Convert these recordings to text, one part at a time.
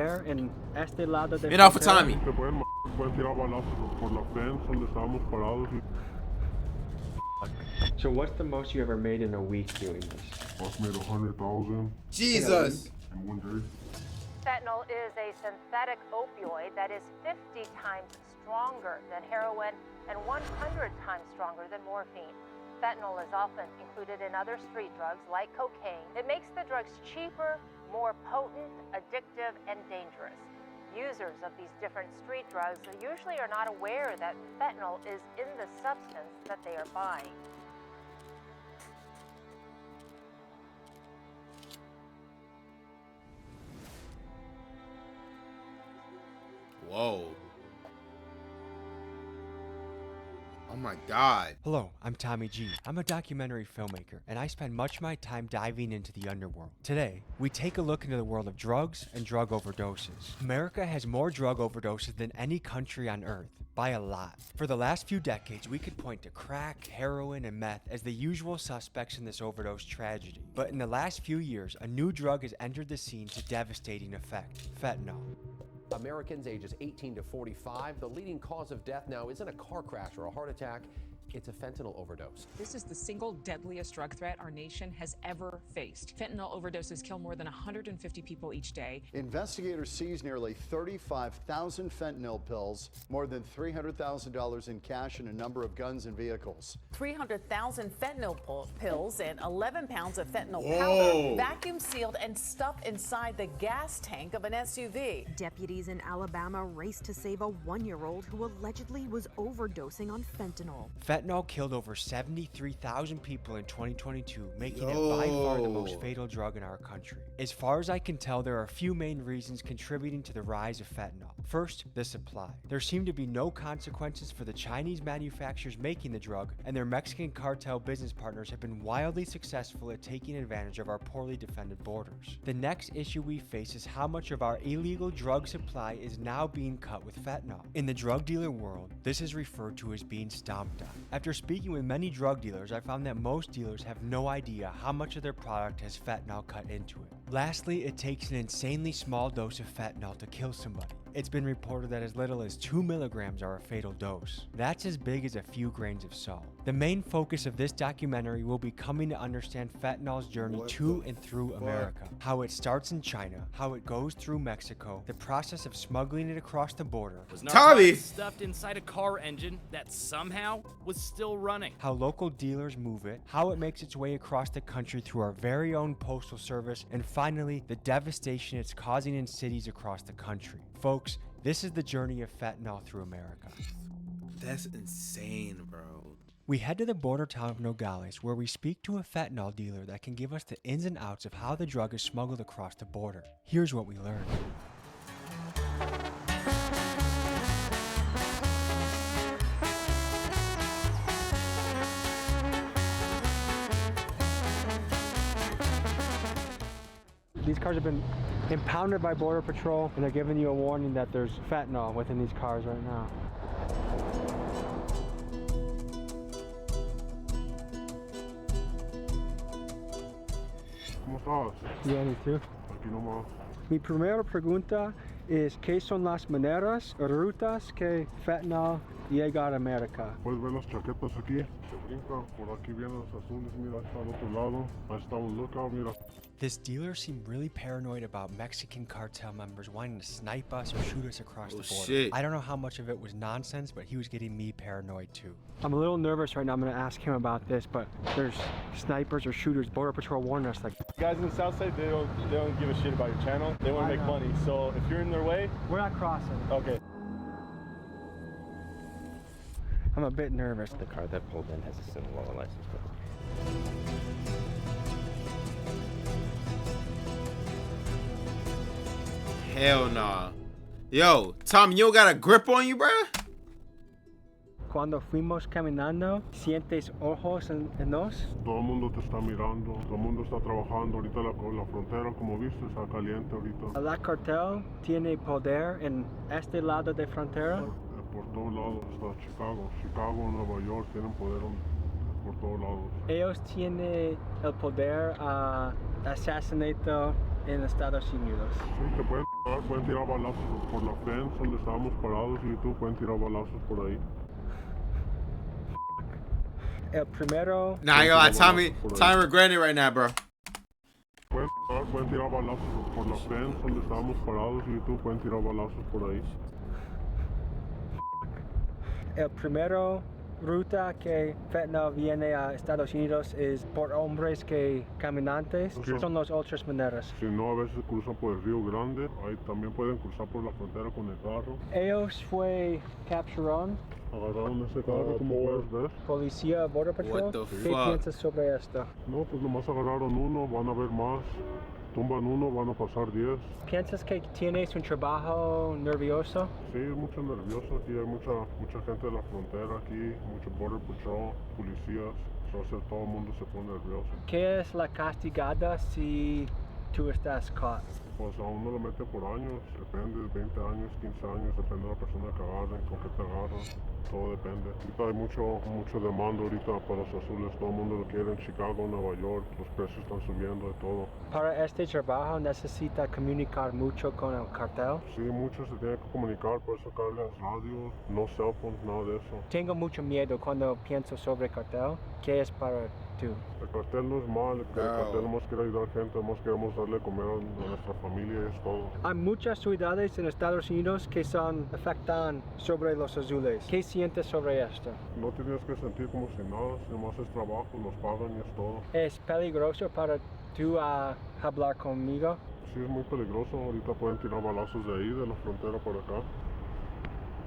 poder en este lado de Mira for Tommy. Se pueden tirar balazos por la fence donde estábamos parados. So what's the most you ever made in a week doing this? I've made 100,000 Jesus. in one day. Fentanyl is a synthetic opioid that is 50 times stronger than heroin and 100 times stronger than morphine. Fentanyl is often included in other street drugs like cocaine. It makes the drugs cheaper, more potent, addictive, and dangerous. Users of these different street drugs usually are not aware that fentanyl is in the substance that they are buying. Whoa. Oh my God. Hello, I'm Tommy G. I'm a documentary filmmaker, and I spend much of my time diving into the underworld. Today, we take a look into the world of drugs and drug overdoses. America has more drug overdoses than any country on Earth, by a lot. For the last few decades, we could point to crack, heroin, and meth as the usual suspects in this overdose tragedy. But in the last few years, a new drug has entered the scene to devastating effect: fentanyl. Americans ages 18 to 45. The leading cause of death now isn't a car crash or a heart attack. It's a fentanyl overdose. This is the single deadliest drug threat our nation has ever faced. Fentanyl overdoses kill more than 150 people each day. Investigators seized nearly 35,000 fentanyl pills, more than $300,000 in cash, and a number of guns and vehicles. 300,000 fentanyl pills and 11 pounds of fentanyl Whoa. powder, vacuum sealed and stuffed inside the gas tank of an SUV. Deputies in Alabama raced to save a 1-year-old who allegedly was overdosing on fentanyl. Fentanyl killed over 73,000 people in 2022, making it by far the most fatal drug in our country. As far as I can tell, there are a few main reasons contributing to the rise of fentanyl. First, the supply. There seem to be no consequences for the Chinese manufacturers making the drug, and their Mexican cartel business partners have been wildly successful at taking advantage of our poorly defended borders. The next issue we face is how much of our illegal drug supply is now being cut with fentanyl. In the drug dealer world, this is referred to as being stomped on. After speaking with many drug dealers, I found that most dealers have no idea how much of their product has fentanyl cut into it. Lastly, it takes an insanely small dose of fentanyl to kill somebody. It's been reported that as little as 2 milligrams are a fatal dose. That's as big as a few grains of salt. The main focus of this documentary will be coming to understand fentanyl's journey to and through America, how it starts in China, how it goes through Mexico, the process of smuggling it across the border, Was Tommy! stuffed inside a car engine that somehow was still running. how local dealers move it, how it makes its way across the country through our very own postal service, and finally, the devastation it's causing in cities across the country. Folks, this is the journey of fentanyl through America. That's insane, bro. We head to the border town of Nogales, where we speak to a fentanyl dealer that can give us the ins and outs of how the drug is smuggled across the border. Here's what we learned. These cars have been impounded by Border Patrol, and they're giving you a warning that there's fentanyl within these cars right now. ¿Cómo estás? Yeah, me too. Aquí nomás. Mi primera pregunta es ¿qué son las maneras o rutas que fentanyl llega a América? Puedes ver las chaquetas aquí. Se brinca. Por aquí vienen los azules. Mira, está al otro lado. Ahí está un lookout. Mira. This dealer seemed really paranoid about Mexican cartel members wanting to snipe us or shoot us across the border. Shit. I don't know how much of it was nonsense, but he was getting me paranoid too. I'm a little nervous right now. I'm going to ask him about this, but there's snipers or shooters. Border Patrol warned us. Like, guys in the south side, they don't give a shit about your channel. They want to make money. So if you're in their way, we're not crossing. Okay. I'm a bit nervous. The car that pulled in has a Sinaloa license plate. Hell nah. Yo, Tom, you don't got a grip on you, bruh? Cuando fuimos caminando, ¿sientes ojos en nos? Todo el mundo te está mirando. Todo el mundo está trabajando. Ahorita la frontera, como viste, está caliente ahorita. La cartel tiene poder en este lado de frontera. Por todos lados está Chicago. Chicago, Nueva York tienen poder por todos lados. Ellos tienen el poder a asesinato en Estados Unidos. Sí, te pueden Pueden tirar balazos por la fence donde estábamos parados y tú pueden tirar balazos por ahí. El primero. Nah, I ain't gonna lie, Tommy regretting it right now, bro. Pueden tirar balazos por la fence donde estábamos parados y tú pueden tirar balazos por ahí. El primero ruta que Fentanyl viene a Estados Unidos es por hombres que caminantes, son los otras maneras. Si no, a veces cruzan por el Río Grande, ahí también pueden cruzar por la frontera con el carro. Ellos fue capturaron. Agarraron ese carro, como puedes ver. Policía, Border Patrol. What the ¿Qué fuck? piensas sobre esto? No, pues nomás agarraron uno, van a ver más. Tumban uno, van a pasar 10. ¿Piensas que tienes un trabajo nervioso? Sí, es mucho nervioso. Aquí hay mucha gente de la frontera aquí, mucho Border Patrol, policías. Entonces todo el mundo se pone nervioso. ¿Qué es la castigada si tú estás caught? Pues a uno lo mete por años, depende, 20 años, 15 años, depende de la persona que agarren, con qué te agarran, todo depende. Ahorita hay mucho demanda ahorita para los azules, todo el mundo lo quiere en Chicago, Nueva York, los precios están subiendo de todo. Para este trabajo necesita comunicar mucho con el cartel. Sí, mucho se tiene que comunicar, por eso cargas radio, no cell phones, nada de eso. Tengo mucho miedo cuando pienso sobre cartel. ¿Qué es para tú? El cartel no es mal, el cartel nomás quiere ayudar gente, nomás queremos darle de comer a nuestra familia y es todo. Hay muchas ciudades en Estados Unidos que afectan sobre los azules. ¿Qué sientes sobre esto? No tienes que sentir como si nada, si nomás es trabajo, nos pagan y es todo. ¿Es peligroso para tú hablar conmigo? Sí, es muy peligroso, ahorita pueden tirar balazos de ahí, de la frontera por acá.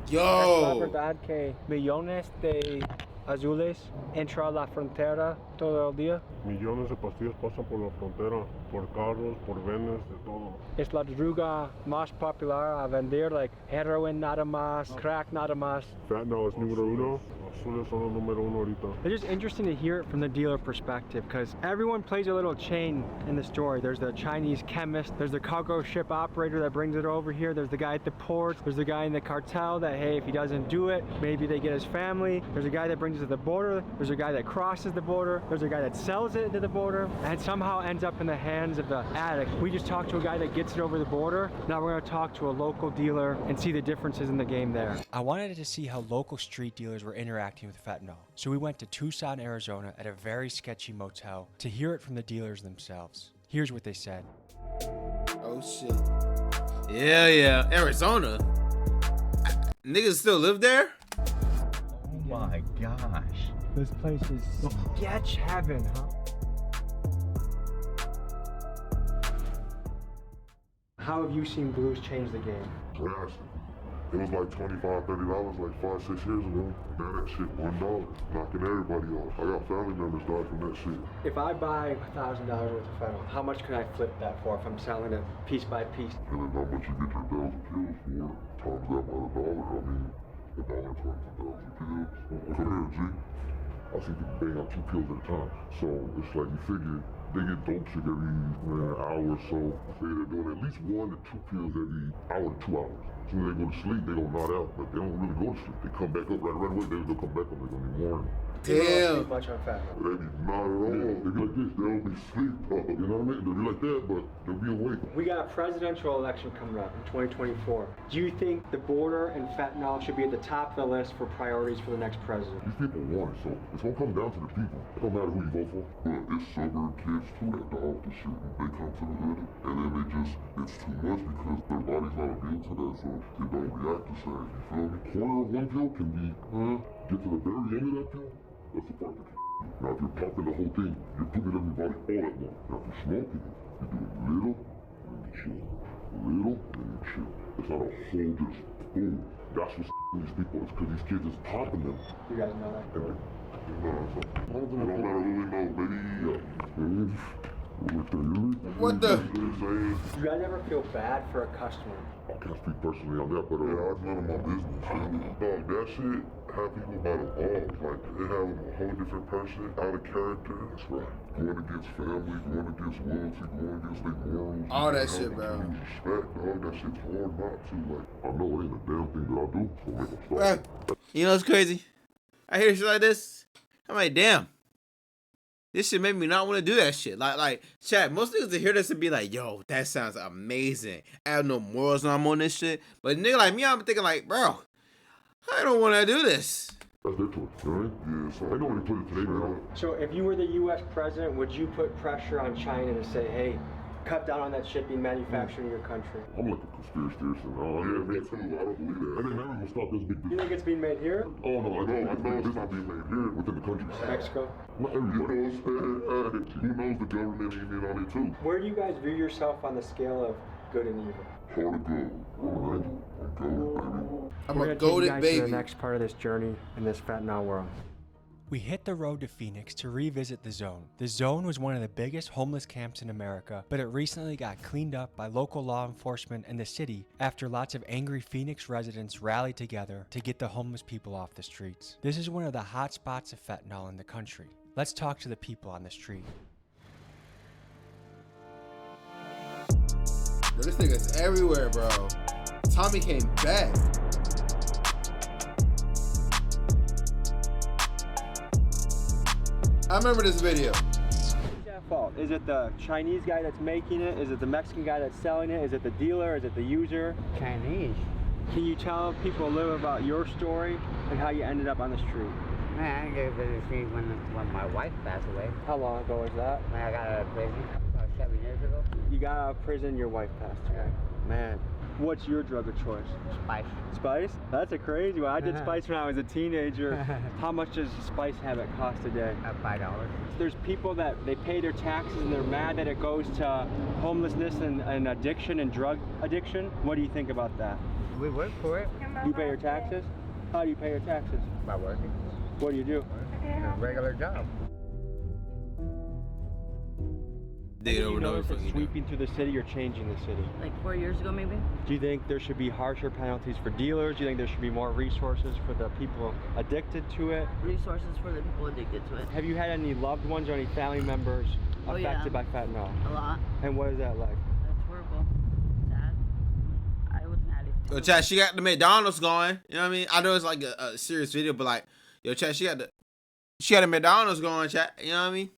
Yo. ¿Es la verdad que millones de azules entran a la frontera todo el día? Millones de pastillas pasan por la frontera, por carros, por venes, de todo. Es la droga más popular a vender, like heroin nada más, crack nada más. Fentanyl es número uno, azules son el número uno ahorita. It's just interesting to hear it from the dealer perspective because everyone plays a little chain in the story. There's the Chinese chemist, there's the cargo ship operator that brings it over here, there's the guy at the port, there's the guy in the cartel that, hey, if he doesn't do it, maybe they get his family. There's a guy that brings it to the border, there's a guy that crosses the border, there's a guy that sells it to the border, and somehow ends up in the hands of the addict. We just talked to a guy that gets it over the border. Now we're going to talk to a local dealer and see the differences in the game there. I wanted to see how local street dealers were interacting with fentanyl. So we went to Tucson, Arizona at a very sketchy motel to hear it from the dealers themselves. Here's what they said. Oh shit. Yeah. Arizona? Niggas still live there? Oh my gosh. This place is sketch heaven, huh? How have you seen blues change the game? Drastic. It was like $25, $30 like 5, 6 years ago. Now that shit $1, knocking everybody off. I got family members died from that shit. If I buy $1,000 worth of fentanyl, how much can I flip that for if I'm selling it piece by piece? And then how much you get your 1,000 pills for, times that by $1. I mean, $1 times 1,000 pills. Come here, G. I see people bang out 2 pills at a time. So it's like you figure they get dope sick every hour or so. I figure they're doing at least 1 to 2 pills every hour to 2 hours. As soon as they go to sleep, they don't nod out, but they don't really go to sleep. They come back up right away. They'll come back up. They're gonna be morning. They don't sleep much on fentanyl. They be not at all. They be like this. They don't be sleep. You know what I mean? They'll be like that, but they'll be awake. We got a presidential election coming up in 2024. Do you think the border and fentanyl should be at the top of the list for priorities for the next president? These people want it, so it's gonna come down to the people. It don't matter who you vote for. But it's suburb kids too that dog the shit. They come to the hood, and then it's too much because their body's not immune to that, so they don't react the same. You feel me? Corner of one pill can be, get to the very end of that pill. That's the part that can. Now, if you're popping the whole thing, you're putting everybody all at once. Now, if you're smoking, you do a little, and you chill. A little, and you chill. It's not a whole just boom. That's what's these people. It's because these kids is popping them. You guys know that? And it don't matter really know, baby. What the? Do you guys ever feel bad for a customer? I can't speak personally on that, but it's none of my business. Dog, that shit have people by the balls. Like, they have a whole different person, out of character. That's right. Going against family, going against loyalty, going against their morals. All that shit, bro. Respect, dog. That shit's hard not to. Like, I know it ain't a damn thing that I do, so make them stop. You know what's crazy? I hear shit like this. I'm like, damn. This shit made me not want to do that shit. Like, chat, most niggas that hear this and be like, yo, that sounds amazing. I have no morals when I'm on this shit. But nigga like me, I'm thinking like, bro, I don't want to do this. That's their choice, right? Yeah, so I know where to put it today, man. So if you were the U.S. president, would you put pressure on China to say, hey, cut down on that shit being manufactured in your country? I'm like a conspiracy theorist and all. Yeah, me too. I don't believe that. I think never gonna stop this big. You think it's being made here? Oh no, I know it's not being made here within the country. Mexico? Not everybody. You know what I'm saying? Who knows the government even on it too? Where do you guys view yourself on the scale of good and evil? Hard to go. I'm We're a gonna take goated you guys baby. to the next part of this journey in this fentanyl world. We hit the road to Phoenix to revisit the Zone. The Zone was one of the biggest homeless camps in America, but it recently got cleaned up by local law enforcement and the city after lots of angry Phoenix residents rallied together to get the homeless people off the streets. This is one of the hot spots of fentanyl in the country. Let's talk to the people on the street. Bro, this nigga's everywhere, bro. Tommy came back. I remember this video. Who's at fault? Is it the Chinese guy that's making it? Is it the Mexican guy that's selling it? Is it the dealer? Is it the user? Chinese. Can you tell people a little about your story and how you ended up on the street? Man, I gave it to see when my wife passed away. How long ago was that? When I got out of prison, about 7 years ago. You got out of prison, your wife passed away. Man, what's your drug of choice? Spice. Spice? That's a crazy one. I did spice when I was a teenager. How much does a spice habit cost a day? $5. There's people that they pay their taxes and they're mad that it goes to homelessness and addiction and drug addiction. What do you think about that? We work for it. You pay your taxes? How do you pay your taxes? By working. What do you do? A regular job. Dig it over and over. Sweeping through the city or changing the city? Like 4 years ago, maybe. Do you think there should be harsher penalties for dealers? Do you think there should be more resources for the people addicted to it? Resources for the people addicted to it. Have you had any loved ones or any family members affected by fentanyl? A lot. And what is that like? That's horrible. Sad. I was an addict. Yo, chat, she got the McDonald's going. You know what I mean? I know it's like a serious video, but like, yo, chat, she got the McDonald's going, chat. You know what I mean?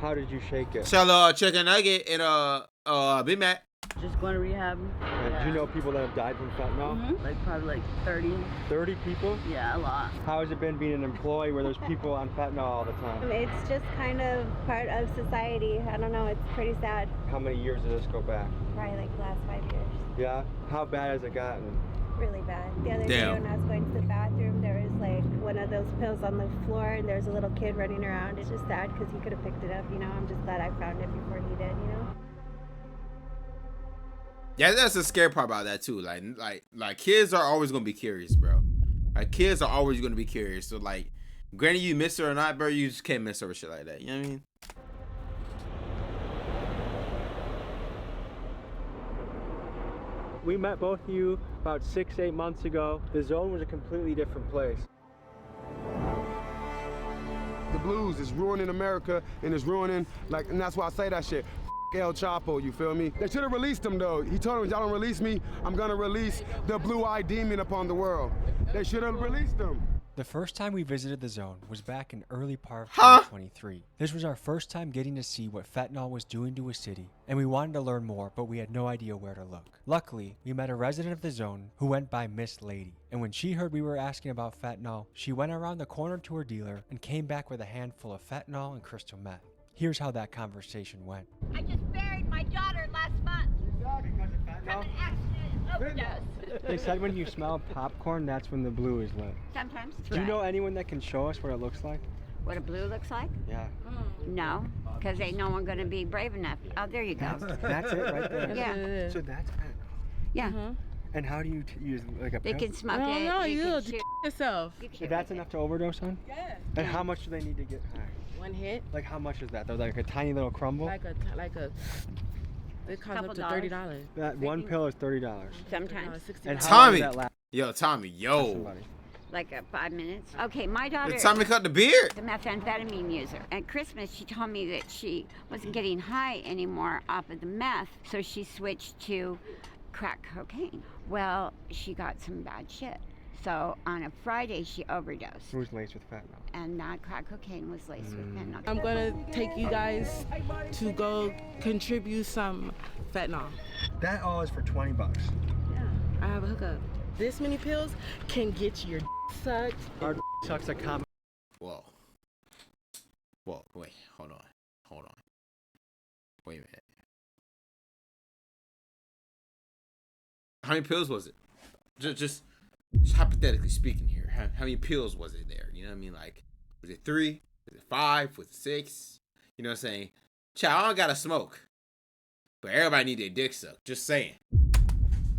How did you shake it? Sell chicken nugget and Big Mac. Just going to rehab. Do you know people that have died from fentanyl? Like probably like 30. 30 people? Yeah, a lot. How has it been being an employee where there's people on fentanyl all the time? It's just kind of part of society. I don't know, it's pretty sad. How many years did this go back? Probably like the last 5 years. Yeah? How bad has it gotten? Really bad. The other day when I was going to the bathroom, there was like one of those pills on the floor and there's a little kid running around. It's just sad because he could have picked it up, you know. I'm just glad I found it before he did, you know. Yeah, that's the scary part about that too. Like kids are always gonna be curious, bro. Like kids are always gonna be curious. So like, granted you miss her or not, bro, you just can't miss her with shit like that. You know what I mean? We met both of you about 6-8 months ago. The Zone was a completely different place. The blues is ruining America and it's ruining, and that's why I say that shit. El Chapo, you feel me? They should have released him though. He told him, y'all don't release me, I'm gonna release the blue-eyed demon upon the world. They should have released him. The first time we visited the Zone was back in early part of 2023. This was our first time getting to see what fentanyl was doing to a city, and we wanted to learn more, but we had no idea where to look. Luckily, we met a resident of the Zone who went by Miss Lady, and when she heard we were asking about fentanyl, she went around the corner to her dealer and came back with a handful of fentanyl and crystal meth. Here's how that conversation went. I just buried my daughter last month. Because of fentanyl? From an accident overdose. They said when you smell popcorn, that's when the blue is lit. Sometimes. Do you know anyone that can show us what it looks like? What a blue looks like? Yeah. No, because ain't no one going to be brave enough. Oh, there you go. That's it right there? Yeah. So that's fentanyl? Yeah. And how do you use like a They pill? can smoke I don't it. know, you you can shoot yourself. If that's enough to overdose on? Yeah. And how much do they need to get high? One hit. Like how much is that? They're like a tiny little crumble? Like a it costs up to $30. That one pill is $30. Sometimes. And how long Tommy, does that last? yo, Tommy, yo. Like 5 minutes. Okay, my daughter. It's time to cut the beard. A methamphetamine user. At Christmas, she told me that she wasn't getting high anymore off of the meth, so she switched to crack cocaine. Well, she got some bad shit. So on a Friday, she overdosed. It was laced with fentanyl. And not crack cocaine was laced with fentanyl. I'm gonna take you guys to go contribute some fentanyl. That all is for 20 bucks. Yeah, I have a hookup. This many pills can get your sucked. Our sucks a common. Whoa, wait, hold on. Wait a minute. How many pills was it? Just hypothetically speaking here, how many pills was it there? You know what I mean? Like, was it 3? Was it 5? Was it 6? You know what I'm saying? Child, I don't gotta smoke, but everybody need their dick sucked. Just saying.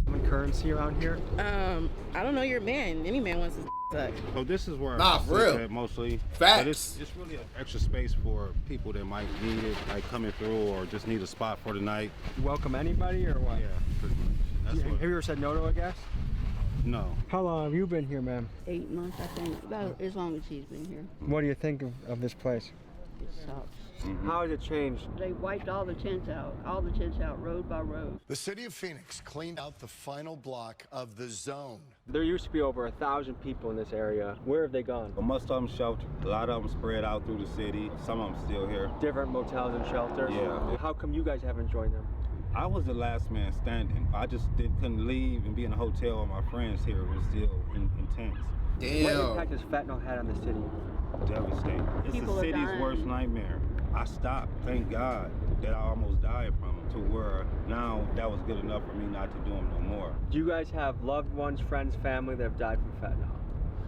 Common currency around here? I don't know your man. Any man wants his sucked. So this is where Nah, I for real. at mostly. Facts. But it's really an extra space for people that might need it, like coming through or just need a spot for the night. You welcome anybody or what? Yeah, pretty much. That's Have you ever said no to a guest? No. How long have you been here, ma'am? 8 months, I think. About as long as he's been here. What do you think of this place? It sucks. How has it changed? They wiped all the tents out, road by road. The city of Phoenix cleaned out the final block of the zone. There used to be over 1,000 people in this area. Where have they gone? But most of them sheltered. A lot of them spread out through the city. Some of them still here. Different motels and shelters? Yeah. How come you guys haven't joined them? I was the last man standing. I just couldn't leave and be in a hotel with my friends here. It was still intense. Damn. What impact has fentanyl had on the city? Devastating. It's People the are city's dying. worst nightmare. I stopped, thank God, that I almost died from it, to where now that was good enough for me not to do them no more. Do you guys have loved ones, friends, family that have died from fentanyl?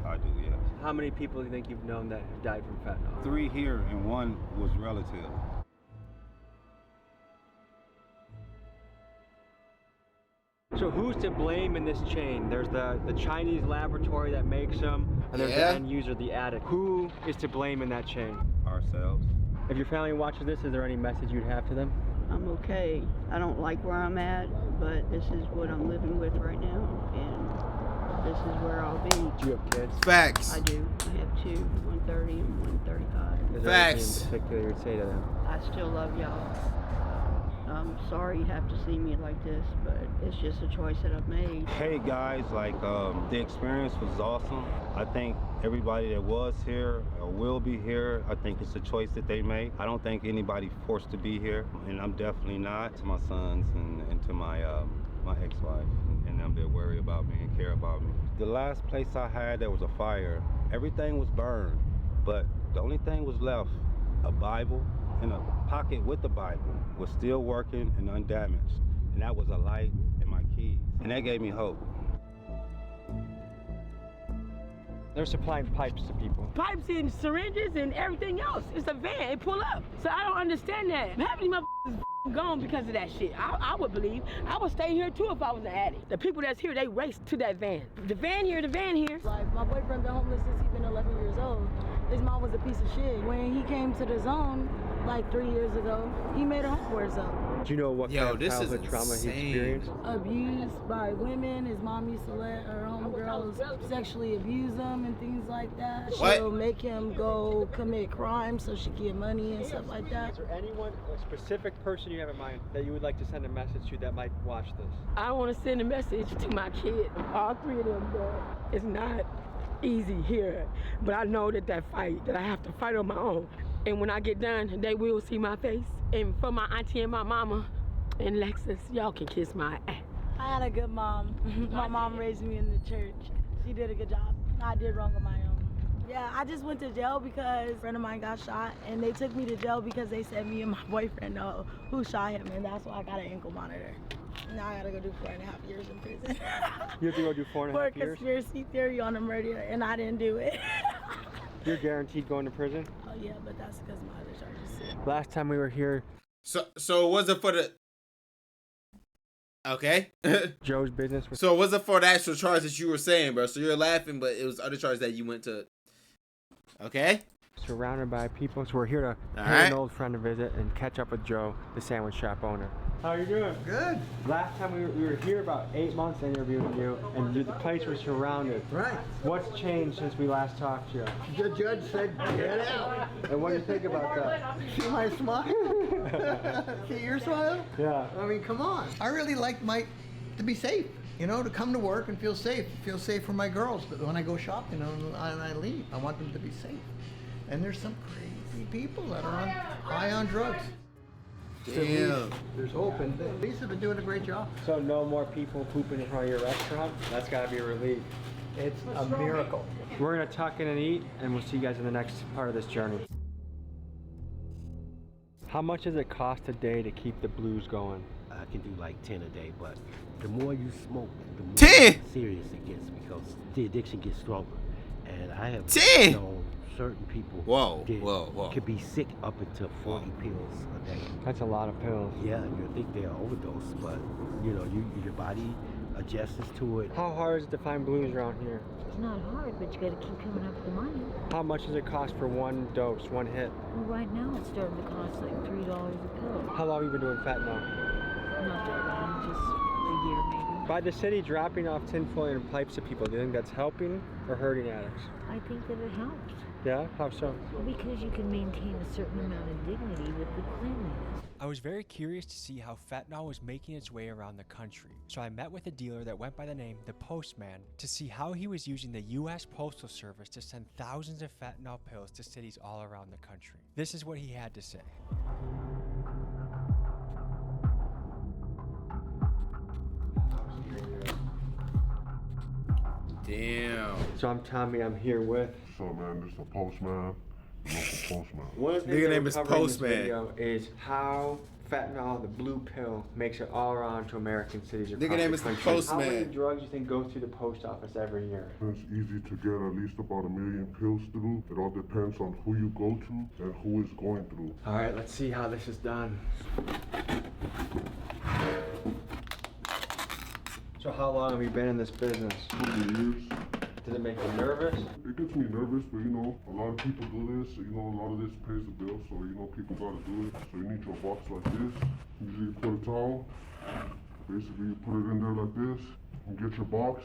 I do, yes. How many people do you think you've known that have died from fentanyl? 3 here and 1 was relative. So who's to blame in this chain? There's the Chinese laboratory that makes them, and there's the end user, the addict. Who is to blame in that chain? Ourselves. If your family watches this, is there any message you'd have to them? I'm okay. I don't like where I'm at, but this is what I'm living with right now, and this is where I'll be. Do you have kids? Facts. I do. I have 2, 130 and 135. Is there anything in particular you'd say to them? I still love y'all. I'm sorry you have to see me like this, but it's just a choice that I've made. Hey guys, the experience was awesome. I think everybody that was here or will be here, I think it's a choice that they make. I don't think anybody forced to be here, and I'm definitely not. To my sons and to my ex-wife and them that worry about me and care about me. The last place I had, there was a fire. Everything was burned, but the only thing was left, a Bible in a pocket with the Bible, was still working and undamaged. And that was a light and my keys. And that gave me hope. They're supplying pipes to people. Pipes and syringes and everything else. It's a van, it pull up. So I don't understand that. Half of these motherfuckers is gone because of that shit. I would believe. I would stay here too if I was an addict. The people that's here, they race to that van. The van here. Like, my boyfriend been homeless since he been 11 years old. His mom was a piece of shit. When he came to the zone, like 3 years ago, he made a home for himself. Do you know what kind of childhood trauma he experienced? Abused by women. His mom used to let her homegirls sexually abuse him and things like that. What? She'll make him go commit crimes so she can get money and stuff like that. Is there anyone, a specific person you have in mind that you would like to send a message to that might watch this? I want to send a message to my kid, all 3 of them, but it's not easy here. But I know that fight, that I have to fight on my own. And when I get done, they will see my face. And for my auntie and my mama and Lexus, y'all can kiss my ass. I had a good mom. My mom raised me in the church. She did a good job. I did wrong on my own. Yeah, I just went to jail because a friend of mine got shot, and they took me to jail because they said me and my boyfriend know who shot him, and that's why I got an ankle monitor. Now I gotta go do 4.5 years in prison. You have to go do 4.5 years? For conspiracy theory on a murder, and I didn't do it. You're guaranteed going to prison? Oh yeah, but that's because my other charges. Last time we were here. So was it for the? Okay. Joe's business. So was it for the actual charge that you were saying, bro? So you're laughing, but it was other charges that you went to. Okay. Surrounded by people, so we're here to pay an old friend to visit and catch up with Joe, the sandwich shop owner. How are you doing? Good. Last time we were here about 8 months interviewing you, and the place was surrounded. Right. What's changed since we last talked to you? The judge said, get out. And what do you think about that? See my smile? See your smile? Yeah. I mean, come on. I really like to be safe. You know, to come to work and feel safe for my girls. But when I go shopping and I leave, I want them to be safe. And there's some crazy people that are high on drugs. Damn. There's hope, and the police have been doing a great job. So no more people pooping in front of your restaurant? That's gotta be a relief. It's a miracle. We're gonna tuck in and eat, and we'll see you guys in the next part of this journey. How much does it cost a day to keep the blues going? I can do like 10 a day, but the more you smoke, the more 10? serious it gets because the addiction gets stronger. And I have 10? known certain people Whoa. could be sick up until 40 pills a day. That's a lot of pills. Yeah, you think they're overdose, but you know, your body adjusts to it. How hard is it to find blues around here? It's not hard, but you gotta keep coming up with the money. How much does it cost for one dose, one hit? Well, right now it's starting to cost like $3 a pill. How long have you been doing fentanyl? Not that long, just a year maybe. By the city dropping off tinfoil and pipes to people, do you think that's helping or hurting addicts? I think that it helps. Yeah? How so? Because you can maintain a certain amount of dignity with the cleanliness. I was very curious to see how fentanyl was making its way around the country, so I met with a dealer that went by the name The Postman to see how he was using the U.S. Postal Service to send thousands of fentanyl pills to cities all around the country. This is what he had to say. Damn. So I'm Tommy, I'm here with... So man, this is the postman, the local postman. One of the Nigga things name we're is covering in this Postman. video is how fentanyl, the blue pill, makes it all around to American cities across Nigga name the is the country. Postman. How many drugs do you think go through the post office every year? It's easy to get at least about 1 million pills through. It all depends on who you go to and who is going through. All right, let's see how this is done. So how long have you been in this business? 2 years. Does it make you nervous? It gets me nervous, but you know, a lot of people do this. You know, a lot of this pays the bill, so you know, people gotta do it. So you need your box like this. Usually you put a towel. Basically, you put it in there like this. And get your box.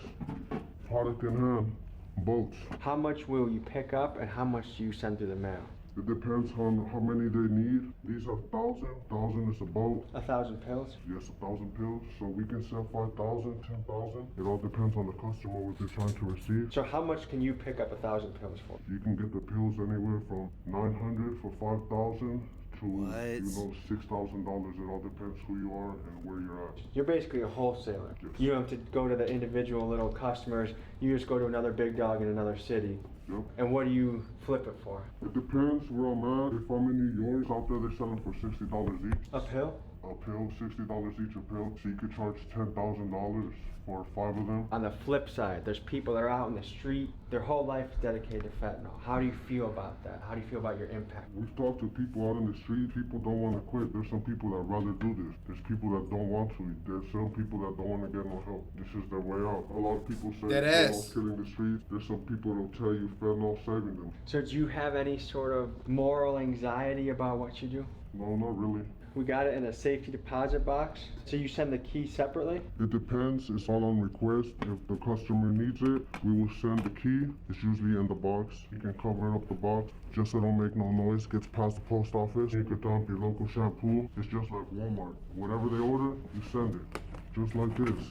Product in hand. Bolts. How much will you pick up and how much do you send through the mail? It depends on how many they need. These are 1,000. 1,000 is a bolt. 1,000 pills? Yes, 1,000 pills. So we can sell 5,000, 10,000. It all depends on the customer what they're trying to receive. So how much can you pick up 1,000 pills for? You can get the pills anywhere from 900 for 5,000 to you know $6,000. It all depends who you are and where you're at. You're basically a wholesaler. Yes. You don't have to go to the individual little customers. You just go to another big dog in another city. Yep. And what do you flip it for? It depends where I'm at. If I'm in New York, out there they're selling for $60 each. A pill? A pill, $60 each a pill. So you could charge $10,000 for 5 of them. On the flip side, there's people that are out in the street, their whole life is dedicated to fentanyl. How do you feel about that? How do you feel about your impact? We've talked to people out in the street. People don't want to quit. There's some people that rather do this. There's people that don't want to. There's some people that don't want to get no help. This is their way out. A lot of people say fentanyl's killing the streets. There's some people that'll tell you fentanyl's saving them. So do you have any sort of moral anxiety about what you do? No, not really. We got it in a safety deposit box. So you send the key separately? It depends. It's all on request. If the customer needs it, we will send the key. It's usually in the box. You can cover up the box just so it don't make no noise. Gets past the post office. You could dump your local shampoo. It's just like Walmart. Whatever they order, you send it. Just like this.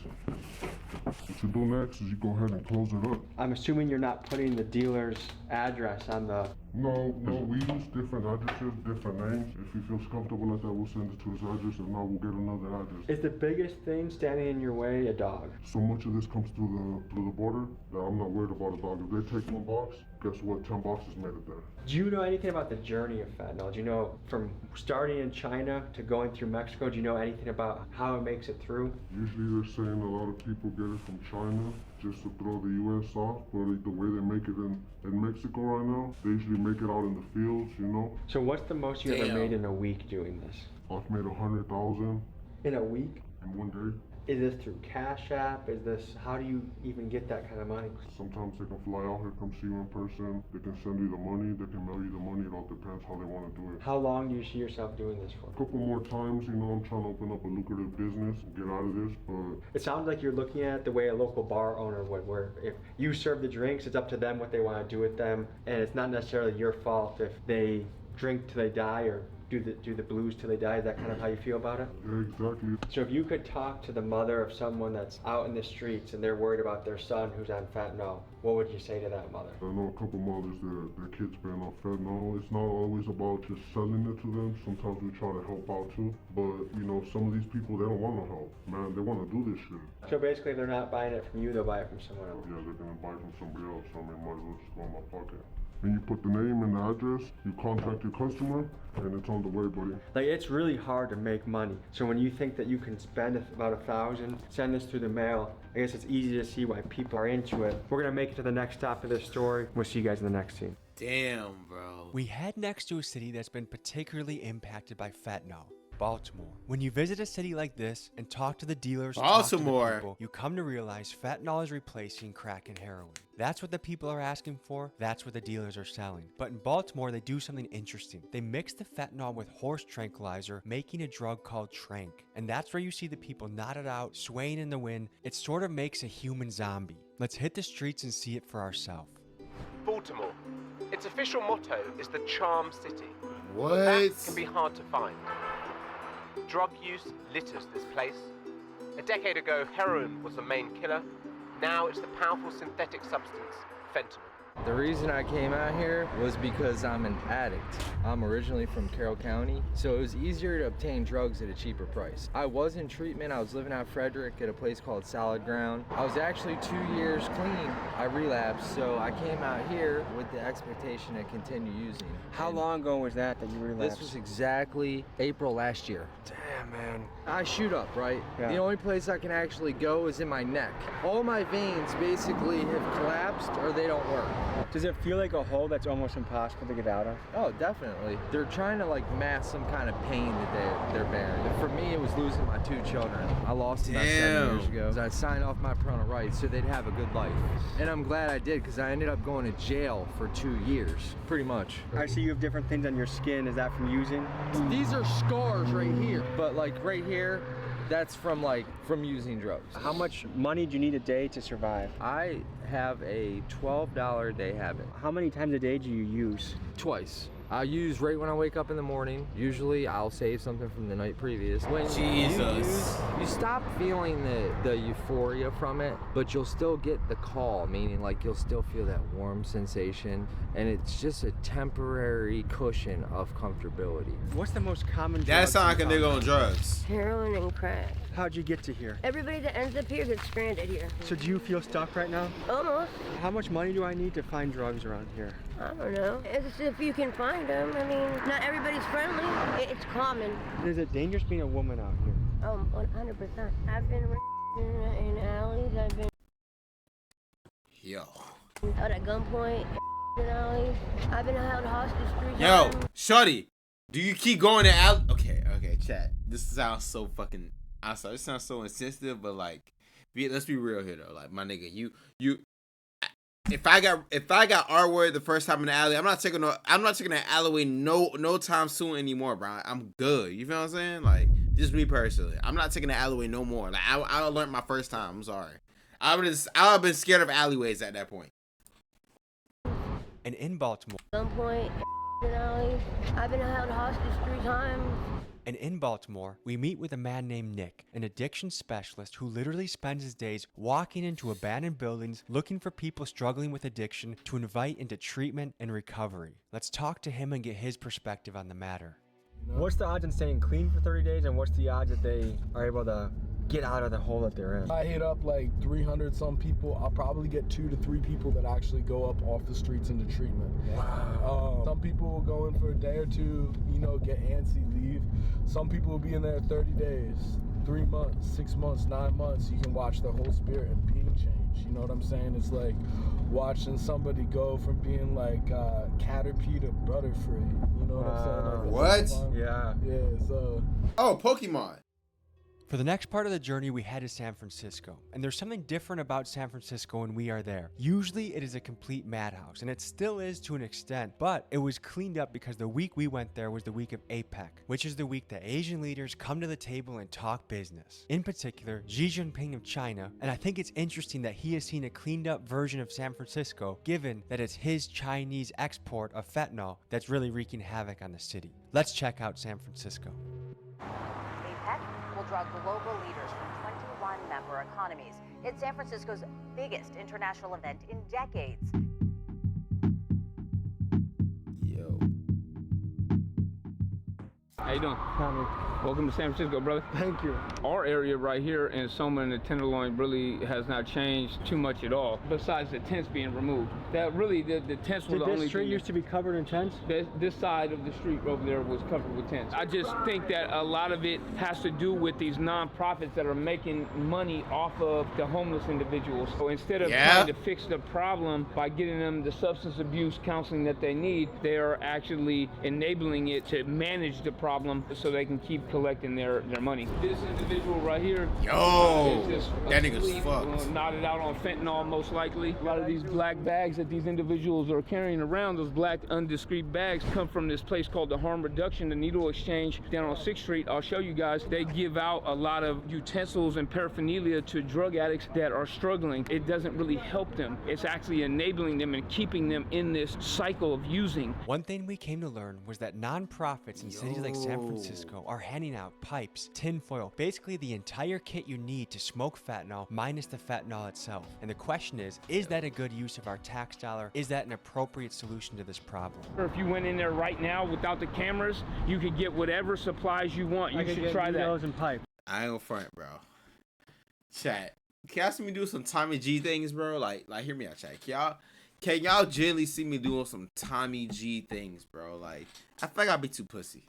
What you do next is you go ahead and close it up. I'm assuming you're not putting the dealer's address on the... No, we use different addresses, different names. If he feels comfortable like that, we'll send it to his address. If not, we'll get another address. Is the biggest thing standing in your way a dog? So much of this comes through the border that I'm not worried about a dog. If they take one box, guess what? 10 boxes made it there. Do you know anything about the journey of fentanyl? Do you know from starting in China to going through Mexico, do you know anything about how it makes it through? Usually they're saying a lot of people get it from China just to throw the U.S. off, but the way they make it in Mexico right now, they usually make it out in the fields, you know? So what's the most you ever made in a week doing this? I've made 100,000. In a week? In one day. Is this through Cash App? Is this, how do you even get that kind of money? Sometimes they can fly out here, come see you in person. They can send you the money, they can mail you the money. It all depends how they want to do it. How long do you see yourself doing this for? A couple more times, you know, I'm trying to open up a lucrative business, get out of this, but... It sounds like you're looking at it the way a local bar owner would, where if you serve the drinks, it's up to them what they want to do with them, and it's not necessarily your fault if they drink till they die or do the blues till they die? Is that kind of how you feel about it? Yeah, exactly. So if you could talk to the mother of someone that's out in the streets and they're worried about their son who's on fentanyl, what would you say to that mother? I know a couple mothers that their kids been on fentanyl. It's not always about just selling it to them. Sometimes we try to help out too. But, you know, some of these people, they don't want no help. Man, they want to do this shit. So basically, if they're not buying it from you, they'll buy it from someone else. Yeah, they're going to buy it from somebody else. I mean, might as well just go in my pocket. And you put the name and the address, you contact your customer, and it's on the way, buddy. Like, it's really hard to make money. So when you think that you can spend about $1,000, send this through the mail, I guess it's easy to see why people are into it. We're gonna make it to the next stop of this story. We'll see you guys in the next scene. Damn, bro. We head next to a city that's been particularly impacted by fentanyl. Baltimore. When you visit a city like this and talk to the dealers, Baltimore, talk to the people, you come to realize fentanyl is replacing crack and heroin. That's what the people are asking for. That's what the dealers are selling. But in Baltimore, they do something interesting. They mix the fentanyl with horse tranquilizer, making a drug called Trank. And that's where you see the people knotted out, swaying in the wind. It sort of makes a human zombie. Let's hit the streets and see it for ourselves. Baltimore. Its official motto is the Charm City. What? But that can be hard to find. Drug use litters this place. A decade ago, heroin was the main killer. Now it's the powerful synthetic substance, fentanyl. The reason I came out here was because I'm an addict. I'm originally from Carroll County, so it was easier to obtain drugs at a cheaper price. I was in treatment. I was living out Frederick at a place called Solid Ground. I was actually 2 years clean. I relapsed, so I came out here with the expectation to continue using. How long ago was that you relapsed? This was exactly April last year. Damn, man. I shoot up, right? Yeah. The only place I can actually go is in my neck. All my veins basically have collapsed or they don't work. Does it feel like a hole that's almost impossible to get out of? Oh, definitely. They're trying to like mask some kind of pain that they're bearing. And for me, it was losing my 2 children. I lost them about 7 years ago. I signed off my parental rights so they'd have a good life. And I'm glad I did because I ended up going to jail for 2 years, pretty much. I see you have different things on your skin. Is that from using? These are scars right here. But like right here, that's from using drugs. How much money do you need a day to survive? I have a $12 a day habit. How many times a day do you use? Twice. I use right when I wake up in the morning. Usually I'll save something from the night previous. When you stop feeling the euphoria from it, but you'll still get the call, meaning like you'll still feel that warm sensation, and it's just a temporary cushion of comfortability. What's the most common drug? That sounds like a nigga on drugs. Heroin and crack. How'd you get to here? Everybody that ends up here gets stranded here. So do you feel stuck right now? Almost. How much money do I need to find drugs around here? I don't know. It's if you can find them. I mean, not everybody's friendly. It's common. Is it dangerous being a woman out here? 100%. I've been in alleys. I've been Yo. out at gunpoint in alleys. I've been held hostage 3 Yo, times. shorty, do you keep going to alley? Okay, chat. This sounds so fucking. I'm sorry, it sounds so insensitive, but like, let's be real here though. Like, my nigga, you. If I got R-word the first time in the alley, I'm not taking the alleyway no time soon anymore, bro. I'm good. You feel what I'm saying? Like, just me personally, I'm not taking the alleyway no more. Like, I learned my first time. I'm sorry. I've been scared of alleyways at that point. And in Baltimore. Gunpoint in alleys. I've been held hostage 3 times. And in Baltimore, we meet with a man named Nick, an addiction specialist who literally spends his days walking into abandoned buildings looking for people struggling with addiction to invite into treatment and recovery. Let's talk to him and get his perspective on the matter. What's the odds in staying clean for 30 days and what's the odds that they are able to get out of the hole that they're in? I hit up like 300 some people. I'll probably get 2 to 3 people that actually go up off the streets into treatment. Wow. Some people will go in for a day or 2, get antsy, leave. Some people will be in there 30 days, 3 months, 6 months, 9 months. You can watch the whole spirit and being change. You know what I'm saying? It's like watching somebody go from being like Caterpie to Butterfree. You know what I'm saying? Like What? Yeah. Yeah, so. Oh, Pokemon. For the next part of the journey, we head to San Francisco, and there's something different about San Francisco when we are there. Usually it is a complete madhouse, and it still is to an extent, but it was cleaned up because the week we went there was the week of APEC, which is the week that Asian leaders come to the table and talk business. In particular, Xi Jinping of China, and I think it's interesting that he has seen a cleaned up version of San Francisco, given that it's his Chinese export of fentanyl that's really wreaking havoc on the city. Let's check out San Francisco. APEC will draw global leaders from 21 member economies. It's San Francisco's biggest international event in decades. How you doing? Welcome to San Francisco, brother. Thank you. Our area right here in Soma and the Tenderloin really has not changed too much at all, besides the tents being removed. That really, the tents were the only thing. This street used to be covered in tents? This side of the street over there was covered with tents. I just think that a lot of it has to do with these nonprofits that are making money off of the homeless individuals. So instead of trying to fix the problem by getting them the substance abuse counseling that they need, they are actually enabling it to manage the problem so they can keep collecting their money. This individual right here, yo, is just that nigga's asleep, fucked. Knotted out on fentanyl, most likely. A lot of these black bags that these individuals are carrying around, those black undiscreet bags, come from this place called the Harm Reduction, the Needle Exchange down on 6th Street. I'll show you guys. They give out a lot of utensils and paraphernalia to drug addicts that are struggling. It doesn't really help them. It's actually enabling them and keeping them in this cycle of using. One thing we came to learn was that nonprofits in cities like San Francisco are handing out pipes, tinfoil, basically the entire kit you need to smoke fentanyl minus the fentanyl itself. And the question is that a good use of our tax dollar? Is that an appropriate solution to this problem? If you went in there right now without the cameras, you could get whatever supplies you want. You should try that. And pipes. I ain't gonna front, bro. Chat, can y'all see me do some Tommy G things, bro? Like hear me out, chat. Can y'all generally see me doing some Tommy G things, bro? Like, I feel like I'd be too pussy.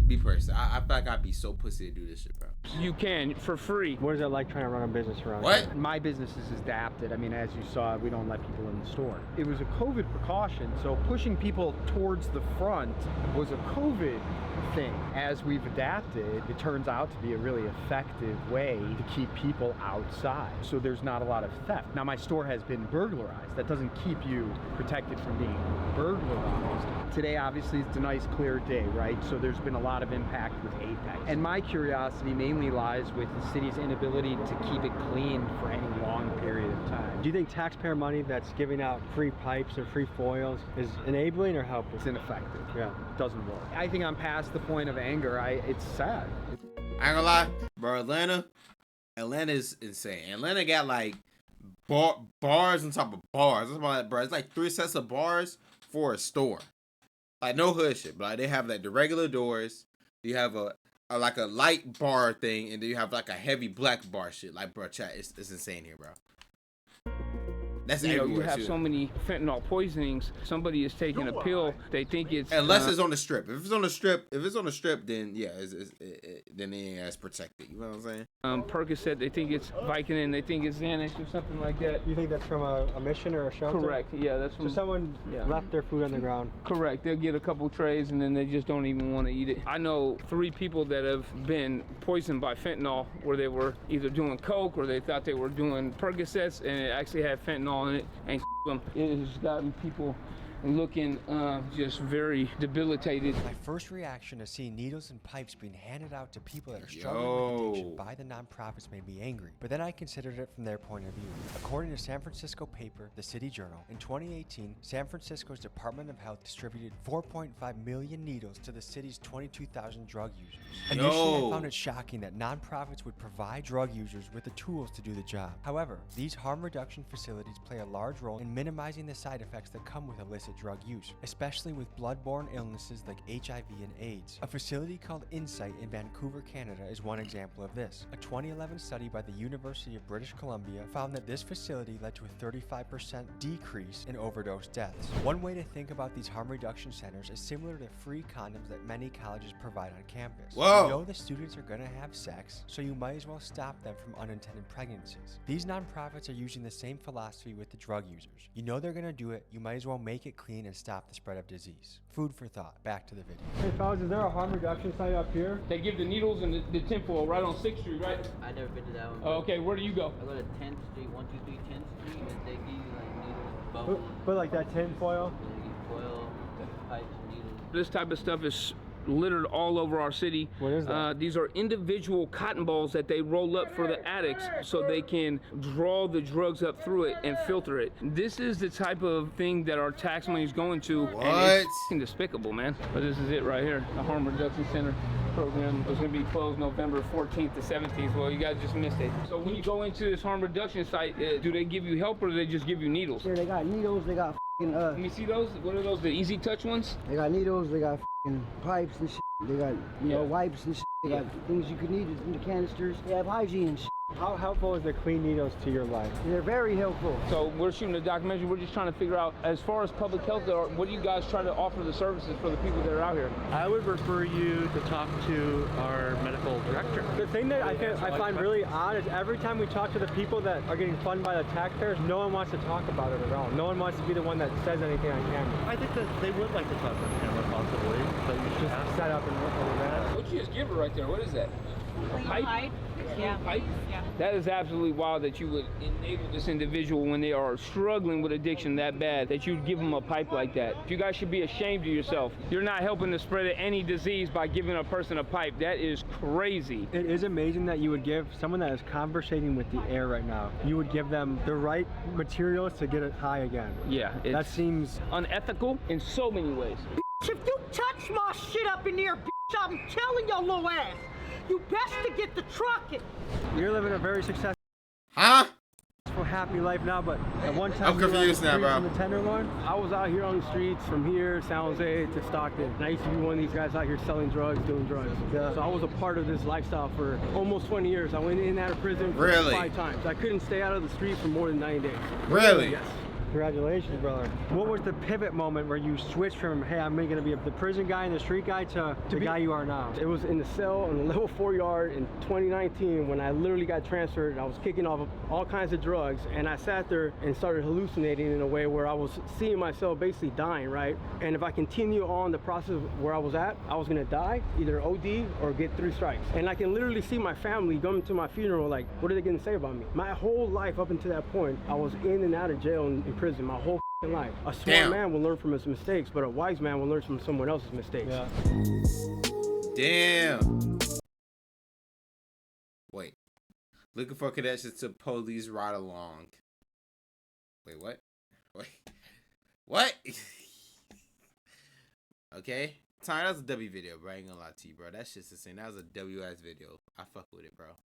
Be person. I feel like I'd be so pussy to do this shit, bro. You can, for free. What is it like trying to run a business around What? here? My business is adapted. I mean, as you saw, we don't let people in the store. It was a COVID precaution, so pushing people towards the front was a COVID thing. As we've adapted, it turns out to be a really effective way to keep people outside. So there's not a lot of theft. Now, my store has been burglarized. That doesn't keep you protected from being burglarized. Today, obviously, it's a nice clear day, right? So there's been a lot of impact with APEC. And my curiosity mainly lies with the city's inability to keep it clean for any long period of time. Do you think taxpayer money that's giving out free pipes or free foils is enabling or helping? It's ineffective. Yeah. It doesn't work. I think I'm past the point of anger. It's sad. I ain't gonna lie, bro. Atlanta's insane. Atlanta got like bars on top of bars. That's why, bro. It's like 3 sets of bars for a store. Like no hood shit, but like, they have like the regular doors. You have a like a light bar thing, and then you have like a heavy black bar shit. Like, bro, chat, it's insane here, bro. That's everywhere, you have too. so many fentanyl poisonings. Somebody is taking a pill. They think it's unless it's on the strip. If it's on the strip, then yeah, then it ain't as protected. You know what I'm saying? Percocet. They think it's Vicodin. They think it's Xanax or something like that. You think that's from a mission or a shelter? Correct. Yeah, that's from. So someone left their food on the ground. Correct. They'll get a couple trays and then they just don't even want to eat it. I know 3 people that have been poisoned by fentanyl, where they were either doing coke or they thought they were doing Percocets, and it actually had fentanyl in it, and them. It has gotten people looking just very debilitated. My first reaction to seeing needles and pipes being handed out to people that are struggling with addiction by the nonprofits made me angry. But then I considered it from their point of view. According to San Francisco paper, The City Journal, in 2018, San Francisco's Department of Health distributed 4.5 million needles to the city's 22,000 drug users. Initially, I found it shocking that nonprofits would provide drug users with the tools to do the job. However, these harm reduction facilities play a large role in minimizing the side effects that come with illicit drug use, especially with bloodborne illnesses like HIV and AIDS. A facility called Insight in Vancouver, Canada is one example of this. A 2011 study by the University of British Columbia found that this facility led to a 35% decrease in overdose deaths. One way to think about these harm reduction centers is similar to free condoms that many colleges provide on campus. Whoa. You know the students are gonna have sex, so you might as well stop them from unintended pregnancies. These nonprofits are using the same philosophy with the drug users. You know they're gonna do it, you might as well make it clean and stop the spread of disease. Food for thought. Back to the video. Hey fellas, is there a harm reduction site up here? They give the needles and the tinfoil right on 6th Street, right? I never been to that one. Oh, okay, where do you go? I go to 10th Street, 123 10th Street, and they give you like needles, bubbles. But like that tin foil? They give you foil, pipes, and needles. This type of stuff is littered all over our city. What is that? These are individual cotton balls that they roll up for the addicts so they can draw the drugs up through it and filter it. This is the type of thing that our tax money is going to. What? And it's f***ing despicable, man. But this is it right here. The Harm Reduction Center program was going to be closed November 14th to 17th. Well, you guys just missed it. So when you go into this harm reduction site, do they give you help or do they just give you needles? Yeah, they got needles, they got Let me see those. What are those, the easy touch ones? They got needles, they got pipes and shit. They got, you know, wipes and shit. They got things you could need in the canisters. They have hygiene and shit. How helpful is the clean needles to your life? They're very helpful. So we're shooting a documentary. We're just trying to figure out, as far as public health, what do you guys try to offer the services for the people that are out here? I would refer you to talk to our medical director. The thing that I find really odd is every time we talk to the people that are getting funded by the taxpayers, no one wants to talk about it at all. No one wants to be the one that says anything on camera. I think that they would like to talk on camera possibly, but you should just set up and look over that. What you just give her right there? What is that? Clean pipe? Yeah. Pipe? Yeah. That is absolutely wild that you would enable this individual when they are struggling with addiction that bad, that you'd give them a pipe like that. You guys should be ashamed of yourself. You're not helping the spread of any disease by giving a person a pipe. That is crazy. It is amazing that you would give someone that is conversating with the air right now, you would give them the right materials to get it high again. Yeah. That seems unethical in so many ways. If you touch my shit up in there, I'm telling your little ass, you best to get the trucking. You're living a very successful, happy life now, but at one time I'm confused now, bro. The Tenderloin. I was out here on the streets from here, San Jose to Stockton. And I used to be one of these guys out here selling drugs, doing drugs. Yeah. So I was a part of this lifestyle for almost 20 years. I went in and out of prison for 5 times. I couldn't stay out of the street for more than 90 days. Really? Yes. Congratulations, brother. What was the pivot moment where you switched from, hey, I'm going to be the prison guy and the street guy to the guy you are now? It was in the cell on the level 4 yard in 2019 when I literally got transferred. I was kicking off all kinds of drugs, and I sat there and started hallucinating in a way where I was seeing myself basically dying, right? And if I continue on the process where I was at, I was going to die, either OD or get 3 strikes. And I can literally see my family coming to my funeral like, what are they going to say about me? My whole life up until that point, I was in and out of jail and in prison my whole life. A smart man will learn from his mistakes, but a wise man will learn from someone else's mistakes. Yeah. Damn. Wait. Looking for connections to police ride along. Wait, what? Wait. What? Okay. Time, that was a W video, bro. I ain't gonna lie to you, bro. That shit's insane. That was a WS video. I fuck with it, bro.